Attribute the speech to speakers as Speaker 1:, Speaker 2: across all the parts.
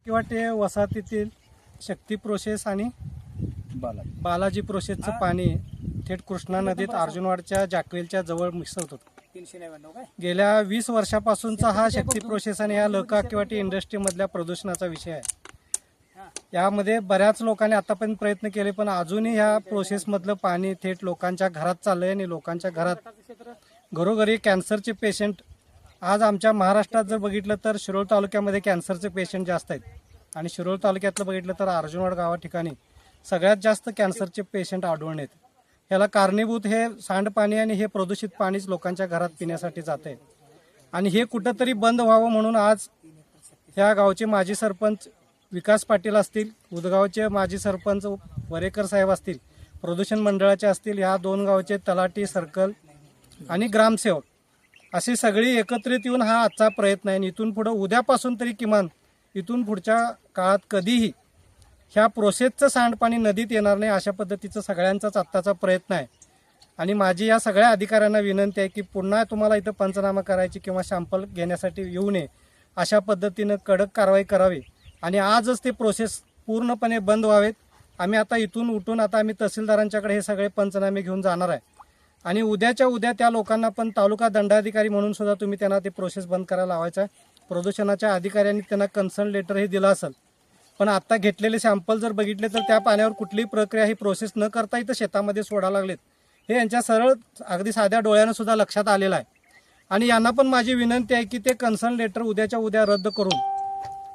Speaker 1: किंवा ते वसाहतीतील शक्ती प्रोसेस आणि बालाजी प्रोसेसचं पाणी थेट कृष्णा नदीत अर्जुनवाडच्या जाकवेलच्या जवळ मिक्स होत होतं. गेल्या 20 वर्षापासूनचा हा शक्ती प्रोसेस आणि या लका किंवा टी इंडस्ट्रीमधल्या प्रदूषणाचा विषय आहे. यामध्ये बऱ्याच लोकांनी आतापर्यंत प्रयत्न केले, पण अजूनही ह्या प्रोसेसमधलं पाणी थेट लोकांच्या घरात चाललंय आणि लोकांच्या घरात घरोघरी कॅन्सरचे पेशंट. आज आमच्या महाराष्ट्रात जर बघितलं तर शिरोळ तालुक्यामध्ये कॅन्सरचे पेशंट जास्त आहेत आणि शिरोळ तालुक्यातलं बघितलं तर अर्जुनवाड गावा ठिकाणी सगळ्यात जास्त कॅन्सरचे पेशंट आढळून येत. याला कारणीभूत हे सांडपाणी आणि हे प्रदूषित पाणीच लोकांच्या घरात पिण्यासाठी जाते आणि हे कुठंतरी बंद व्हावं म्हणून आज ह्या गावचे माजी सरपंच विकास पाटील असतील, उदगावचे माजी सरपंच वरेकर साहेब असतील, प्रदूषण मंडळाचे असतील, ह्या 2 गावचे तलाठी, सर्कल आणि ग्रामसेवक अशी सगळी एकत्रित येऊन हा आजचा प्रयत्न आहे. इथून पुढं उद्यापासून तरी किमान इथून पुढच्या काळात कधीही ह्या प्रोसेसचं सांडपाणी नदीत येणार नाही अशा पद्धतीचं सगळ्यांचाच आत्ताचा प्रयत्न आहे. आणि माझी या सगळ्या अधिकाऱ्यांना विनंती आहे की पुन्हा तुम्हाला इथं पंचनामा करायची किंवा सॅम्पल घेण्यासाठी येऊ नये, अशा पद्धतीनं कडक कारवाई करावी आणि आजच ते प्रोसेस पूर्णपणे बंद व्हावेत. आम्ही आता इथून उठून आता आम्ही तहसीलदारांच्याकडे हे सगळे पंचनामे घेऊन जाणार आहे आणि उद्याच्या उद्या त्या लोकांना पण तालुका दंडाधिकारी म्हणून सुद्धा तुम्ही त्यांना ते प्रोसेस बंद करायला लावायचं आहे. प्रदूषणाच्या अधिकाऱ्यांनी त्यांना कन्सर्न लेटरही दिलं असेल, पण आता घेतलेले सॅम्पल जर बघितले तर त्या पाण्यावर कुठलीही प्रक्रिया ही प्रोसेस न करता इथं शेतामध्ये सोडायला लागलेत. हे यांच्या सरळ अगदी साध्या डोळ्यानं सुद्धा लक्षात आलेलं आहे आणि यांना पण माझी विनंती आहे की ते कन्सर्न लेटर उद्याच्या उद्या रद्द करून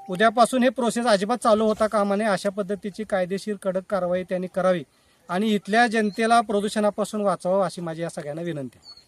Speaker 1: उद्यापासून हे प्रोसेस अजिबात चालू होता कामा नये अशा पद्धतीची कायदेशीर कडक कारवाई त्यांनी करावी आणि इथल्या जनतेला प्रदूषणापासून वाचवावं अशी माझी या सगळ्यांना विनंती आहे.